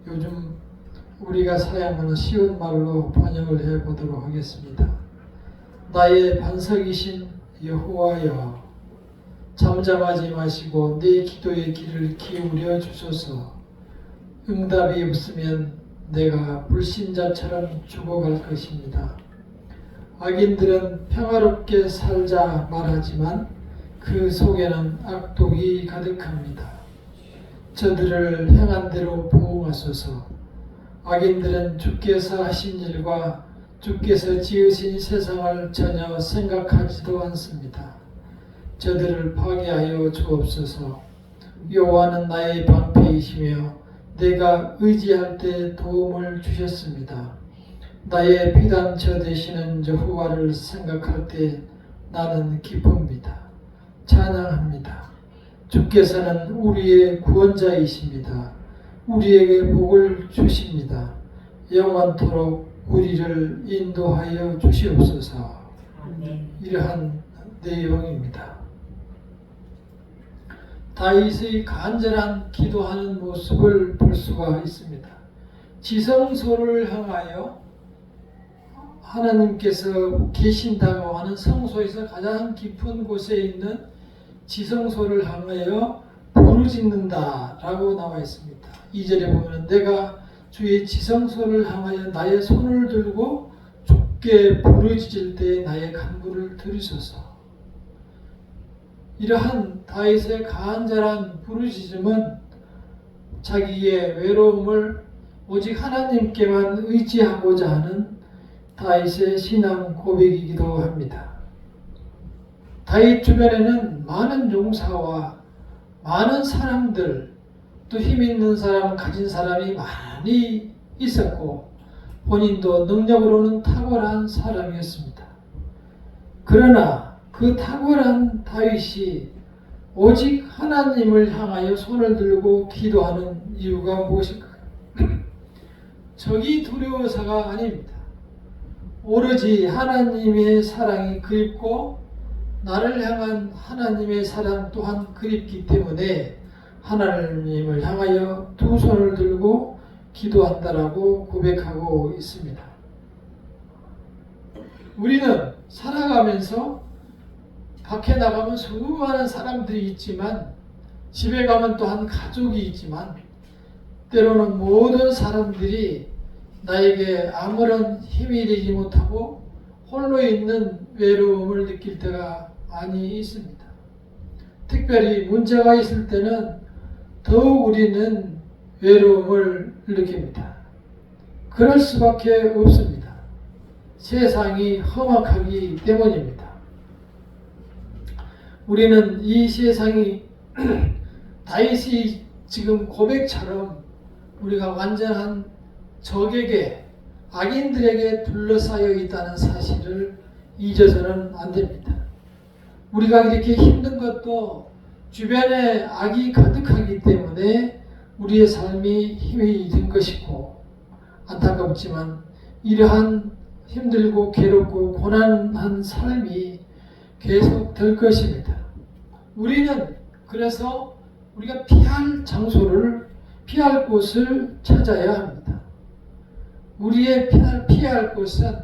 요즘 우리가 사용하는 쉬운 말로 번역을 해보도록 하겠습니다. 나의 반석이신 여호와여, 잠잠하지 마시고 내 기도의 귀를 기울여 주소서. 응답이 없으면 내가 불신자처럼 죽어갈 것입니다. 악인들은 평화롭게 살자 말하지만 그 속에는 악독이 가득합니다. 저들을 행한 대로 보응하소서. 악인들은 주께서 하신 일과 주께서 지으신 세상을 전혀 생각하지도 않습니다. 저들을 파괴하여 주옵소서. 여호와는 나의 방패이시며 내가 의지할 때 도움을 주셨습니다. 나의 피단처 되시는 여호와를 생각할 때 나는 기쁩니다. 찬양합니다. 주께서는 우리의 구원자이십니다. 우리에게 복을 주십니다. 영원토록 우리를 인도하여 주시옵소서. 이러한 내용입니다. 다윗의 간절한 기도하는 모습을 볼 수가 있습니다. 지성소를 향하여 하나님께서 계신다고 하는 성소에서 가장 깊은 곳에 있는 지성소를 향하여 부르짖는다 라고 나와 있습니다. 2절에 보면 내가 주의 지성소를 향하여 나의 손을 들고 주께 부르짖을 때 나의 간구를 들으소서. 이러한 다윗의 간절한 부르짖음은 자기의 외로움을 오직 하나님께만 의지하고자 하는 다윗의 신앙 고백이기도 합니다. 다윗 주변에는 많은 용사와 많은 사람들, 또 힘 있는 사람, 가진 사람이 많이 있었고 본인도 능력으로는 탁월한 사람이었습니다. 그러나 그 탁월한 다윗이 오직 하나님을 향하여 손을 들고 기도하는 이유가 무엇일까요? 적이 두려워서가 아닙니다. 오로지 하나님의 사랑이 그립고 나를 향한 하나님의 사랑 또한 그립기 때문에 하나님을 향하여 두 손을 들고 기도한다라고 고백하고 있습니다. 우리는 살아가면서 밖에 나가면 수많은 사람들이 있지만 집에 가면 또한 가족이 있지만 때로는 모든 사람들이 나에게 아무런 힘이 되지 못하고 홀로 있는 외로움을 느낄 때가 많이 있습니다. 특별히 문제가 있을 때는 더욱 우리는 외로움을 느낍니다. 그럴 수밖에 없습니다. 세상이 험악하기 때문입니다. 우리는 이 세상이 다윗이 지금 고백처럼 우리가 완전한 적에게 악인들에게 둘러싸여 있다는 사실을 잊어서는 안 됩니다. 우리가 이렇게 힘든 것도 주변에 악이 가득하기 때문에 우리의 삶이 힘이 든 것이고 안타깝지만 이러한 힘들고 괴롭고 고난한 삶이 계속 될 것입니다. 우리는 그래서 우리가 피할 장소를 피할 곳을 찾아야 합니다. 우리의 피할 곳은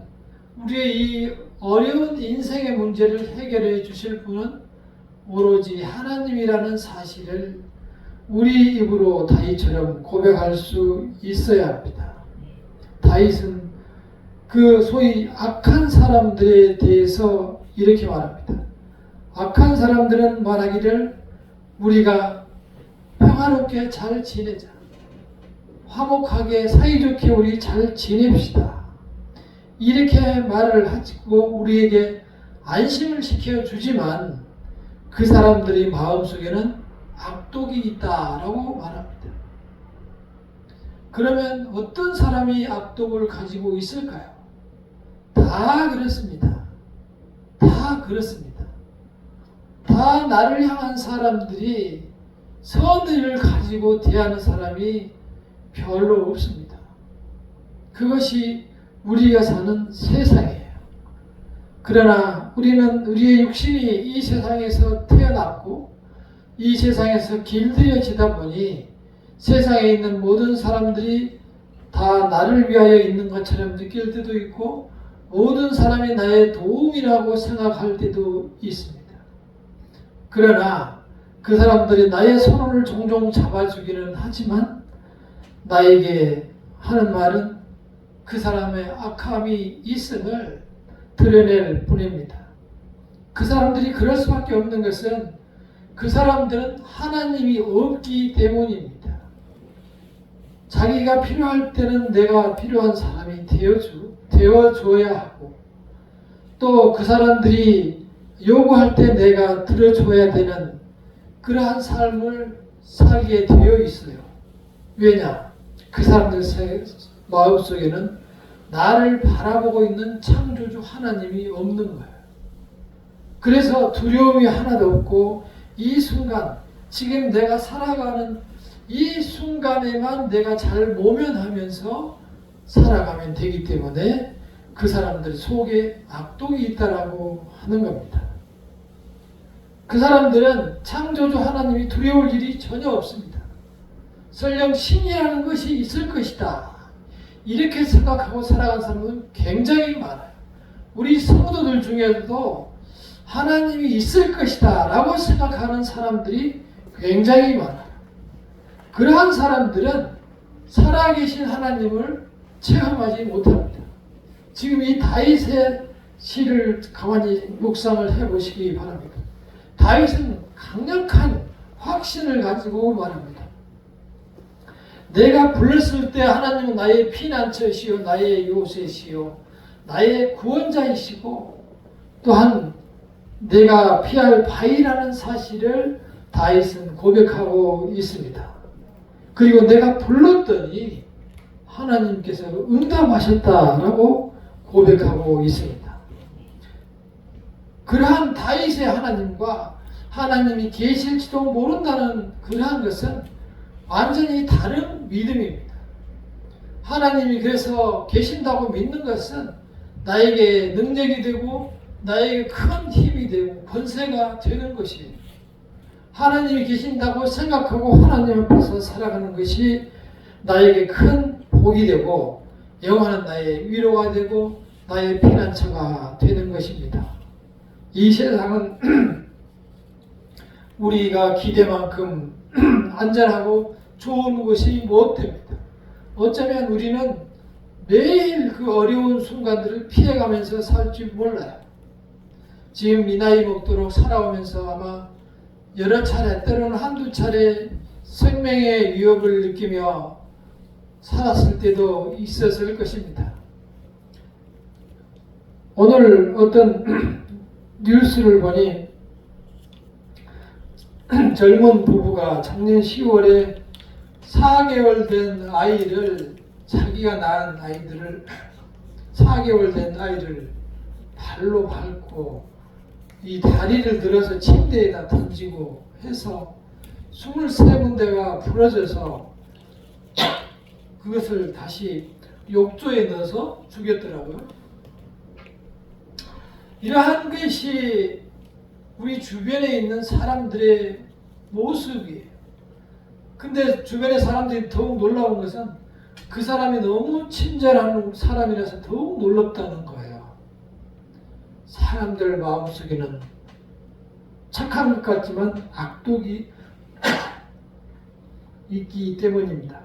우리의 이 어려운 인생의 문제를 해결해 주실 분은 오로지 하나님이라는 사실을 우리 입으로 다윗처럼 고백할 수 있어야 합니다. 다윗은 그 소위 악한 사람들에 대해서 이렇게 말합니다. 악한 사람들은 말하기를 우리가 평화롭게 잘 지내자. 화목하게 사이좋게 우리 잘 지냅시다. 이렇게 말을 하고 우리에게 안심을 시켜주지만 그 사람들의 마음속에는 악독이 있다라고 말합니다. 그러면 어떤 사람이 악독을 가지고 있을까요? 다 그렇습니다. 다 그렇습니다. 다 나를 향한 사람들이 선의를 가지고 대하는 사람이 별로 없습니다. 그것이 우리가 사는 세상이에요. 그러나 우리는 우리의 육신이 이 세상에서 태어났고 이 세상에서 길들여지다 보니 세상에 있는 모든 사람들이 다 나를 위하여 있는 것처럼 느낄 때도 있고 모든 사람이 나의 도움이라고 생각할 때도 있습니다. 그러나 그 사람들이 나의 손을 종종 잡아주기는 하지만 나에게 하는 말은 그 사람의 악함이 있음을 드러낼 뿐입니다. 그 사람들이 그럴 수밖에 없는 것은 그 사람들은 하나님이 없기 때문입니다. 자기가 필요할 때는 내가 필요한 사람이 되어줘야 하고 또 그 사람들이 요구할 때 내가 들어줘야 되는 그러한 삶을 살게 되어 있어요. 왜냐? 그 사람들 마음속에는 나를 바라보고 있는 창조주 하나님이 없는 거예요. 그래서 두려움이 하나도 없고 이 순간 지금 내가 살아가는 이 순간에만 내가 잘 모면하면서 살아가면 되기 때문에 그 사람들 속에 악독이 있다라고 하는 겁니다. 그 사람들은 창조주 하나님이 두려울 일이 전혀 없습니다. 설령 신이라는 것이 있을 것이다. 이렇게 생각하고 살아간 사람은 굉장히 많아요. 우리 성도들 중에도 하나님이 있을 것이다 라고 생각하는 사람들이 굉장히 많아요. 그러한 사람들은 살아계신 하나님을 체험하지 못합니다. 지금 이 다윗의 시를 가만히 묵상을 해보시기 바랍니다. 다윗은 강력한 확신을 가지고 말합니다. 내가 불렀을 때 하나님은 나의 피난처시요 나의 요새시요 나의 구원자이시고 또한 내가 피할 바위라는 사실을 다윗은 고백하고 있습니다. 그리고 내가 불렀더니 하나님께서 응답하셨다라고 고백하고 있습니다. 그러한 다윗의 하나님과 하나님이 계실지도 모른다는 그러한 것은 완전히 다른 믿음입니다. 하나님이 그래서 계신다고 믿는 것은 나에게 능력이 되고 나에게 큰 힘이 되고 권세가 되는 것입니다. 하나님이 계신다고 생각하고 하나님 앞에서 살아가는 것이 나에게 큰 복이 되고 영원한 나의 위로가 되고 나의 피난처가 되는 것입니다. 이 세상은 우리가 기대만큼 안전하고 좋은 것이 못 됩니다. 어쩌면 우리는 매일 그 어려운 순간들을 피해가면서 살지 몰라요. 지금 이 나이 먹도록 살아오면서 아마 여러 차례 때로는 한두 차례 생명의 위협을 느끼며 살았을 때도 있었을 것입니다. 오늘 어떤 뉴스를 보니 젊은 부부가 작년 10월에 4개월 된 아이를 자기가 낳은 아이들을 4개월 된 아이를 발로 밟고 이 다리를 들어서 침대에다 던지고 해서 23군데가 부러져서 그것을 다시 욕조에 넣어서 죽였더라고요. 이러한 것이 우리 주변에 있는 사람들의 모습이에요. 근데 주변의 사람들이 더욱 놀라운 것은 그 사람이 너무 친절한 사람이라서 더욱 놀랍다는 거예요. 사람들 마음속에는 착한 것 같지만 악독이 있기 때문입니다.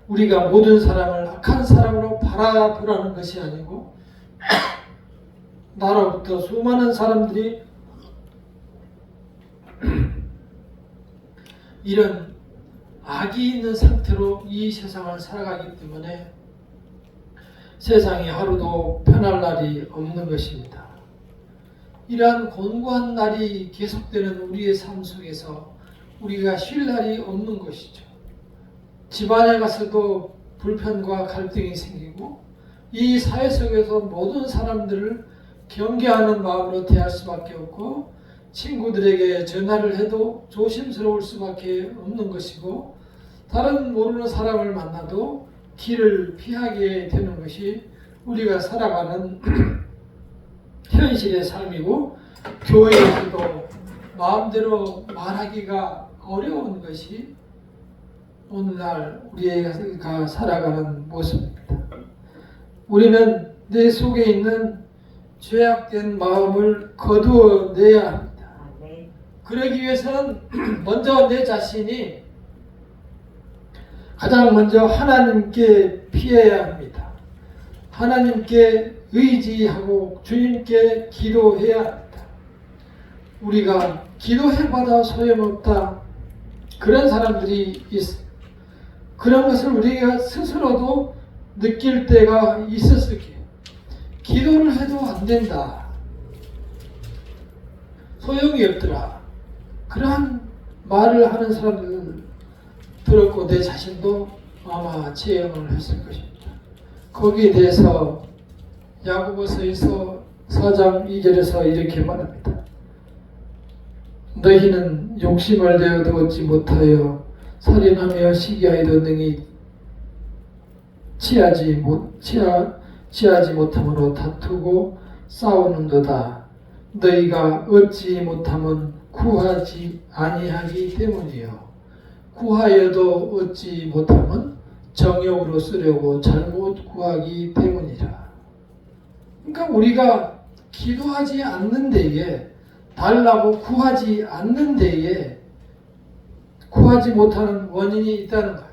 우리가 모든 사람을 악한 사람으로 바라보라는 것이 아니고 나로부터 수많은 사람들이 이런 악이 있는 상태로 이 세상을 살아가기 때문에 세상이 하루도 편할 날이 없는 것입니다. 이러한 곤고한 날이 계속되는 우리의 삶 속에서 우리가 쉴 날이 없는 것이죠. 집안에 가서도 불편과 갈등이 생기고 이 사회 속에서 모든 사람들을 경계하는 마음으로 대할 수밖에 없고 친구들에게 전화를 해도 조심스러울 수밖에 없는 것이고 다른 모르는 사람을 만나도 길을 피하게 되는 것이 우리가 살아가는 현실의 삶이고 교회에서도 마음대로 말하기가 어려운 것이 오늘날 우리가 살아가는 모습입니다. 우리는 내 속에 있는 죄악된 마음을 거두어내야 합니다. 그러기 위해서는 먼저 내 자신이 가장 먼저 하나님께 피해야 합니다. 하나님께 의지하고 주님께 기도해야 합니다. 우리가 기도해봐도 소용없다, 그런 사람들이 있습니다. 그런 것을 우리가 스스로도 느낄 때가 있었을 거예요. 기도를 해도 안 된다, 소용이 없더라, 그러한 말을 하는 사람들을 들었고 내 자신도 아마 체험을 했을 것입니다. 거기에 대해서 야고보서에서 4장 2절에서 이렇게 말합니다. 너희는 욕심을 내어도 얻지 못하여 살인하며 시기하여도 능히 취하지 못함으로 다투고 싸우는도다. 너희가 얻지 못함은 구하지 아니하기 때문이요, 구하여도 얻지 못함은 정욕으로 쓰려고 잘못 구하기 때문이라. 그러니까 우리가 기도하지 않는 데에, 달라고 구하지 않는 데에 구하지 못하는 원인이 있다는 거예요.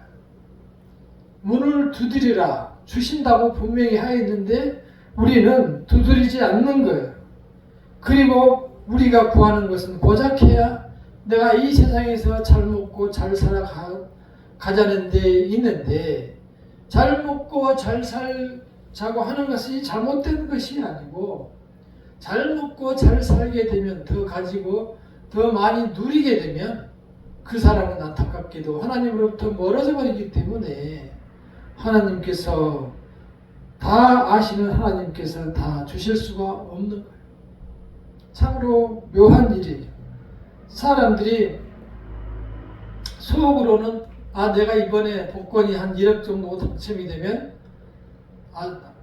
문을 두드리라 주신다고 분명히 하였는데 우리는 두드리지 않는 거예요. 그리고 우리가 구하는 것은 고작 해야 내가 이 세상에서 잘 먹고 잘 살아가자는 데 있는데, 잘 먹고 잘 살자고 하는 것이 잘못된 것이 아니고, 잘 먹고 잘 살게 되면, 더 가지고 더 많이 누리게 되면 그 사람은 안타깝게도 하나님으로부터 멀어져 버리기 때문에 하나님께서, 다 아시는 하나님께서 다 주실 수가 없는 거예요. 참으로 묘한 일이에요. 사람들이 속으로는 내가 이번에 복권이 한 1억 정도 당첨이 되면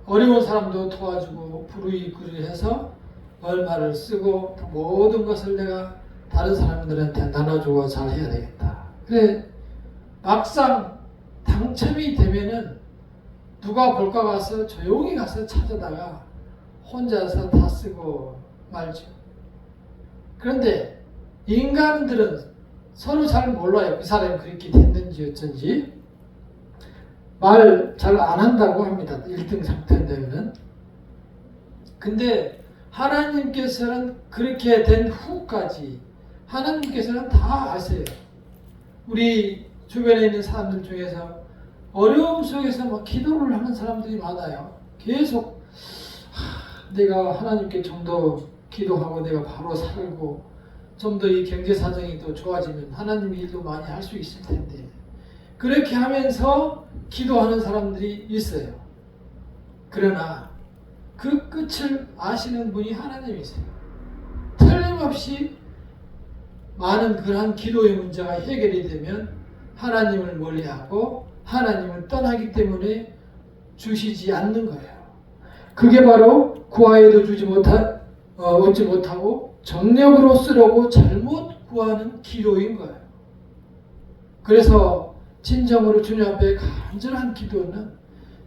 어려운 사람도 도와주고 부르이해서 얼마를 쓰고 모든 것을 내가 다른 사람들한테 나눠주고 잘 해야 되겠다. 그래 막상 당첨이 되면은 누가 볼까 가서 조용히 가서 찾아다가 혼자서 다 쓰고 말죠. 그런데 인간들은 서로 잘 몰라요. 그 사람이 그렇게 됐는지 어쩐지. 말 잘 안 한다고 합니다. 1등 상태되면은. 근데 하나님께서는 그렇게 된 후까지 하나님께서는 다 아세요. 우리 주변에 있는 사람들 중에서 어려움 속에서 막 기도를 하는 사람들이 많아요. 계속 내가 하나님께 좀 더 기도하고 내가 바로 살고 좀 더 이 경제 사정이 더 좋아지면 하나님 일도 많이 할 수 있을 텐데, 그렇게 하면서 기도하는 사람들이 있어요. 그러나 그 끝을 아시는 분이 하나님이세요. 틀림없이 많은 그러한 기도의 문제가 해결이 되면 하나님을 멀리하고 하나님을 떠나기 때문에 주시지 않는 거예요. 그게 바로 구하여도 얻지 못하고 정력으로 쓰려고 잘못 구하는 기도인 거예요. 그래서 진정으로 주님 앞에 간절한 기도는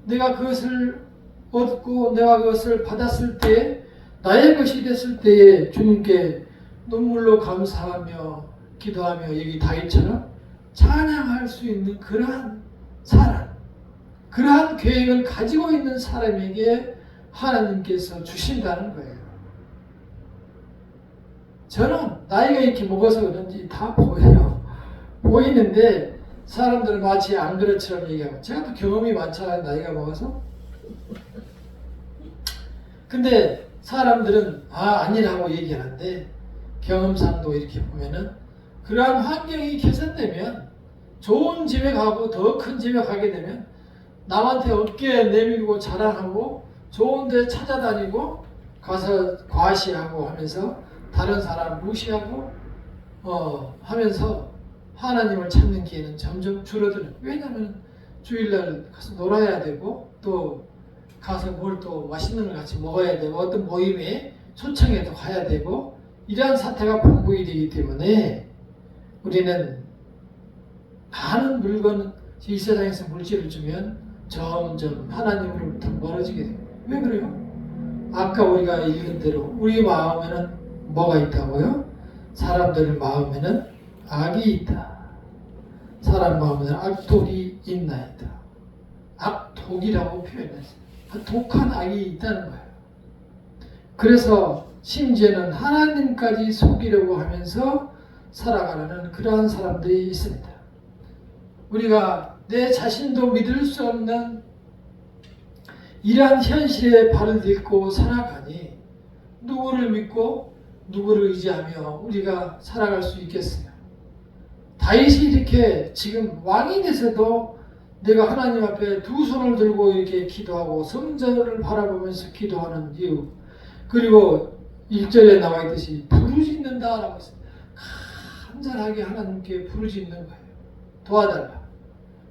내가 그것을 얻고 내가 그것을 받았을 때, 나의 것이 됐을 때에 주님께 눈물로 감사하며 기도하며 여기 다윗처럼 찬양할 수 있는 그러한 사람, 그러한 계획을 가지고 있는 사람에게 하나님께서 주신다는 거예요. 저는 나이가 이렇게 먹어서 그런지 다 보여요. 보이는데 사람들은 마치 안 그렇처럼 얘기하고, 제가 또 경험이 많잖아요. 나이가 먹어서. 근데 사람들은 아니라고 얘기하는데, 경험상도 이렇게 보면은 그러한 환경이 개선되면, 좋은 집에 가고 더 큰 집에 가게 되면 남한테 어깨 내밀고 자랑하고 좋은 데 찾아다니고 가서 과시하고 하면서 다른 사람 무시하고 하면서 하나님을 찾는 기회는 점점 줄어드는. 왜냐하면 주일날 가서 놀아야 되고 또 가서 뭘 또 맛있는 걸 같이 먹어야 되고 어떤 모임에 초청해도 가야 되고 이러한 사태가 반복이 되기 때문에 우리는 많은 물건은 이 세상에서 물질을 주면 점점 하나님으로부터 멀어지게 됩니다. 왜 그래요? 아까 우리가 읽은 대로 우리 마음에는 뭐가 있다고요? 사람들 마음에는 악이 있다. 사람 마음에는 악독이 있나이다. 악독이라고 표현했어요. 독한 악이 있다는 거예요. 그래서 심지어는 하나님까지 속이려고 하면서 살아가는 그러한 사람들이 있습니다. 우리가 내 자신도 믿을 수 없는 이러한 현실에 발을 딛고 살아가니 누구를 믿고 누구를 의지하며 우리가 살아갈 수 있겠어요? 다윗이 이렇게 지금 왕이 돼서도 내가 하나님 앞에 두 손을 들고 이렇게 기도하고 성전을 바라보면서 기도하는 이유, 그리고 1절에 나와 있듯이 부르짖는다라고 했어요. 간절하게 하나님께 부르짖는 거예요. 도와달라.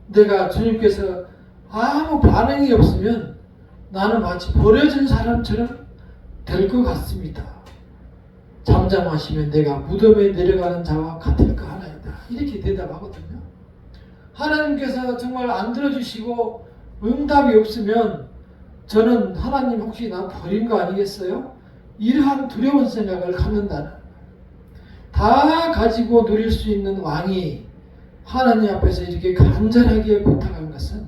내가 주님께서 아무 반응이 없으면 나는 마치 버려진 사람처럼 될 것 같습니다. 잠잠하시면 내가 무덤에 내려가는 자와 같을까 하나이다. 이렇게 대답하거든요. 하나님께서 정말 안 들어주시고 응답이 없으면 저는 하나님 혹시 나 버린 거 아니겠어요? 이러한 두려운 생각을 갖는다는, 다 가지고 누릴 수 있는 왕이 하나님 앞에서 이렇게 간절하게 부탁한 것은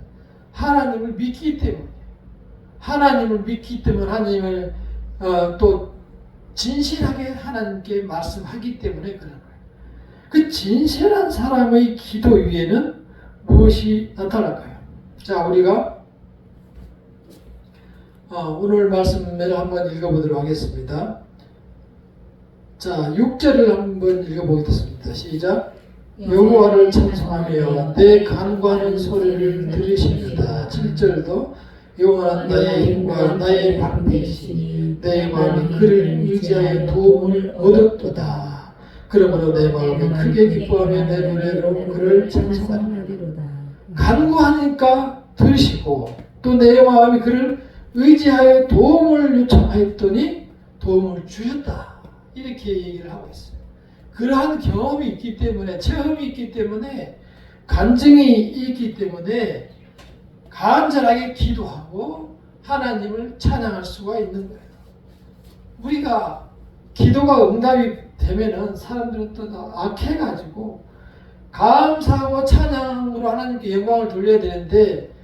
하나님을 믿기 때문에, 하나님을 믿기 때문에 하나님을 또 진실하게 하나님께 말씀하기 때문에 그런 거예요. 그 진실한 사람의 기도 위에는 무엇이 나타날까요? 자, 우리가 오늘 말씀을 한번 읽어보도록 하겠습니다. 자, 6절을 한번 읽어보겠습니다. 시작. 여호와를 찬송하며 내 간구하는 소리를 들으십니다. 7절도 여호와는 나의 힘과 나의 방패이시니 내 마음이 그를 의지하여 도움을 얻었도다. 그러므로 내 마음이 크게 기뻐하며 내 노래로 그를 찬송하리로다. 간구하니까 들으시고 또 내 마음이 그를 의지하여 도움을 요청하였더니 도움을 주셨다. 이렇게 얘기를 하고 있어요. 그러한 경험이 있기 때문에, 체험이 있기 때문에, 간증이 있기 때문에 간절하게 기도하고 하나님을 찬양할 수가 있는 거예요. 우리가 기도가 응답이 되면은 사람들은 또 악해가지고 감사하고 찬양으로 하나님께 영광을 돌려야 되는데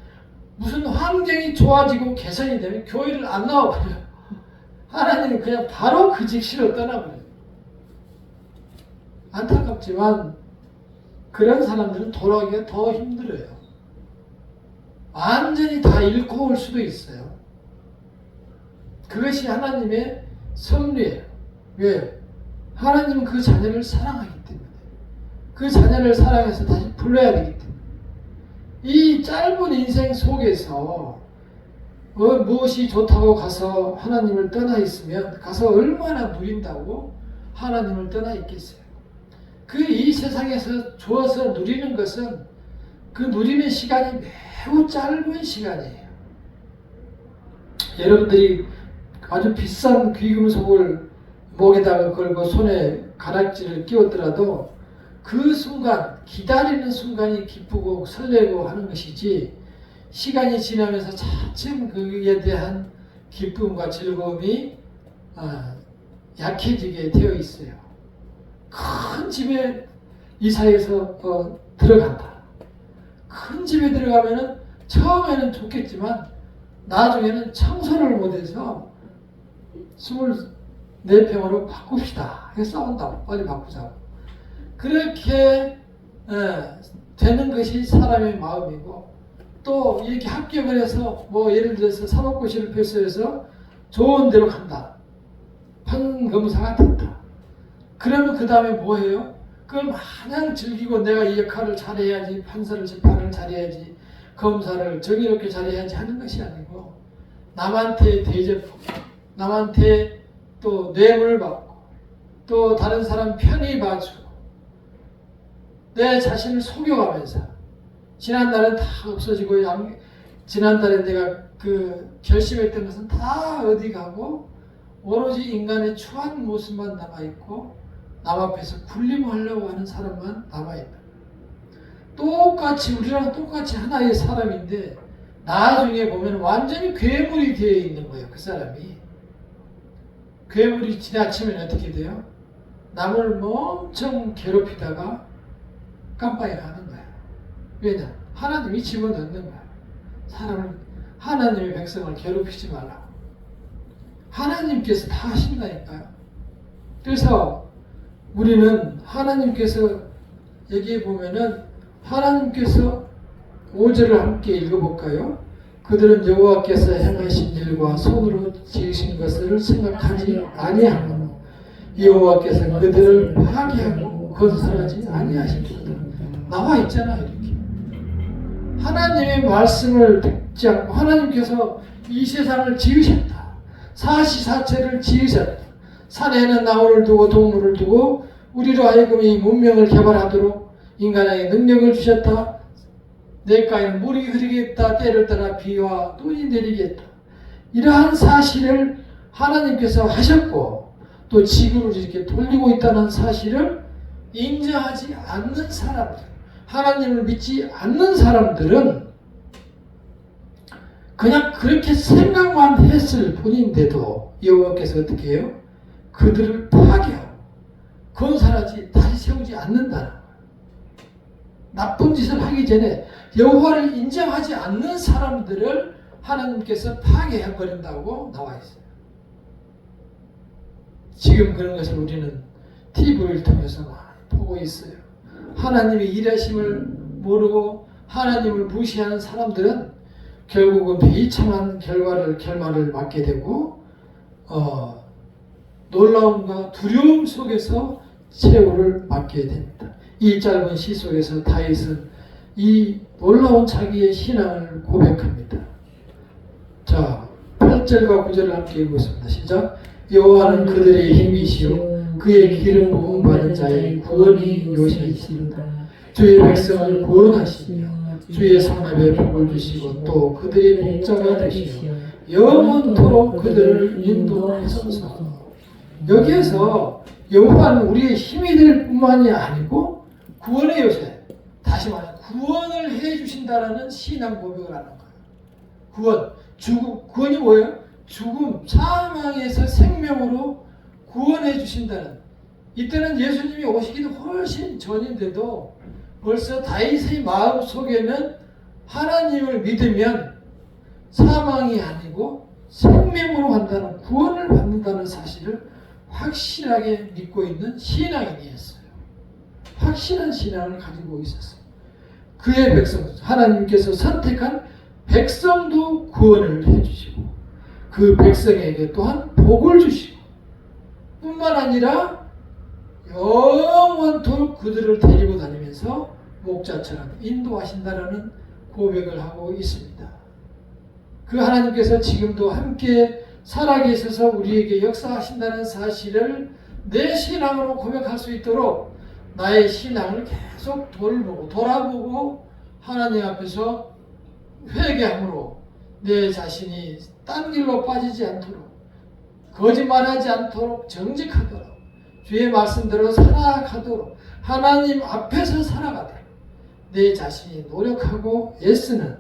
무슨 환경이 좋아지고 개선이 되면 교회를 안 나와버려요. 하나님은 그냥 바로 그 직시로 떠나버려요. 안타깝지만 그런 사람들은 돌아오기가 더 힘들어요. 완전히 다 잃고 올 수도 있어요. 그것이 하나님의 섭리예요. 왜? 하나님은 그 자녀를 사랑하기 때문에, 그 자녀를 사랑해서 다시 불러야 되기 때문에. 이 짧은 인생 속에서 무엇이 좋다고 가서 하나님을 떠나 있으면 가서 얼마나 누린다고 하나님을 떠나 있겠어요. 그 이 세상에서 주어서 누리는 것은 그 누리는 시간이 매우 짧은 시간이에요. 여러분들이 아주 비싼 귀금속을 목에다가 걸고 손에 가락지를 끼웠더라도 그 순간, 기다리는 순간이 기쁘고 설레고 하는 것이지 시간이 지나면서 차츰 그에 대한 기쁨과 즐거움이 약해지게 되어 있어요. 큰 집에 이사해서 들어간다. 큰 집에 들어가면은 처음에는 좋겠지만 나중에는 청소를 못해서 24평으로 바꿉시다. 해서 싸운다고. 빨리 바꾸자고. 그렇게 되는 것이 사람의 마음이고, 또 이렇게 합격을 해서 뭐 예를 들어서 사법고시를 패스해서 좋은 데로 간다. 판검사가 됐다. 그러면 그 다음에 뭐 해요? 그걸 마냥 즐기고 내가 이 역할을 잘해야지, 판사를 재판을 잘해야지, 검사를 정의롭게 잘해야지 하는 것이 아니고 남한테 대접하고 남한테 또 뇌물 받고 또 다른 사람 편히 봐주고 내 자신을 속여가면서 지난달은 다 없어지고 지난달에 내가 그 결심했던 것은 다 어디 가고 오로지 인간의 추한 모습만 남아있고 남 앞에서 군림하려고 하는 사람만 남아있다. 똑같이 우리랑 똑같이 하나의 사람인데 나중에 보면 완전히 괴물이 되어 있는 거예요. 그 사람이. 괴물이 지나치면 어떻게 돼요? 남을 뭐 엄청 괴롭히다가 깜빡이 가는 거예요. 왜냐? 하나님이 집어넣는 거예요. 사람을, 하나님의 백성을 괴롭히지 말라고. 하나님께서 다 하신다니까요. 그래서 우리는 하나님께서 여기에 보면은 하나님께서 5절을 함께 읽어볼까요? 그들은 여호와께서 행하신 일과 손으로 지으신 것을 생각하지 아니하고 여호와께서 그들을 파괴하고 건설하지 아니하시리로다. 나와 있잖아요. 이렇게 하나님의 말씀을 듣지 않고 하나님께서 이 세상을 지으셨다. 사시사철을 지으셨다. 산에는 나무를 두고 동물을 두고 우리로 하여금 이 문명을 개발하도록 인간에게 능력을 주셨다. 내가에는 물이 흐르겠다. 때를 따라 비와 눈이 내리겠다. 이러한 사실을 하나님께서 하셨고 또 지구를 이렇게 돌리고 있다는 사실을 인정하지 않는 사람들, 하나님을 믿지 않는 사람들은 그냥 그렇게 생각만 했을 뿐인데도 여호와께서 어떻게 해요? 그들을 파괴하고 건설하지 다시 세우지 않는다는 거예요. 나쁜 짓을 하기 전에 여호와를 인정하지 않는 사람들을 하나님께서 파괴해버린다고 나와 있어요. 지금 그런 것을 우리는 TV를 통해서 많이 보고 있어요. 하나님의 일하심을 모르고 하나님을 무시하는 사람들은 결국은 비참한 결말을 맞게 되고 놀라움과 두려움 속에서 최후를 맞게 됩니다. 이 짧은 시 속에서 다윗은 이 놀라운 자기의 신앙을 고백합니다. 자, 8절과 9절을 함께 읽겠습니다. 시작. 여호와는 그들의 힘이시요 그의 기름 부음 받은 자의 구원이 요새이시로다. 주의 백성을 구원하시며 주의 성읍에 복을 주시고 또 그들의 목자가 되시며 영원토록 그들을 인도하소서. 여기에서 여호와는 우리의 힘이 될 뿐만이 아니고 구원의 요새, 다시 말해 구원을 해주신다라는 신앙 고백을 하는 거예요. 구원이 뭐예요? 죽음, 사망에서 생명으로 구원해 주신다는. 이때는 예수님이 오시기도 훨씬 전인데도 벌써 다윗의 마음 속에는 하나님을 믿으면 사망이 아니고 생명으로 간다는, 구원을 받는다는 사실을 확실하게 믿고 있는 신앙인이었어요. 확실한 신앙을 가지고 있었어요. 그의 백성, 하나님께서 선택한 백성도 구원을 해주시고 그 백성에게 또한 복을 주시고 뿐만 아니라 영원토록 그들을 데리고 다니면서 목자처럼 인도하신다라는 고백을 하고 있습니다. 그 하나님께서 지금도 함께 살아계셔서 우리에게 역사하신다는 사실을 내 신앙으로 고백할 수 있도록 나의 신앙을 계속 돌아보고 하나님 앞에서 회개함으로 내 자신이 딴 길로 빠지지 않도록, 거짓말하지 않도록, 정직하도록, 주의 말씀대로 살아가도록, 하나님 앞에서 살아가도록 내 자신이 노력하고 애쓰는,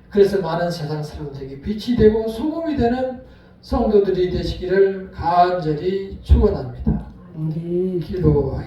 그래서 많은 세상 사람들에게 빛이 되고 소금이 되는 성도들이 되시기를 간절히 축원합니다. 기도하겠습니다.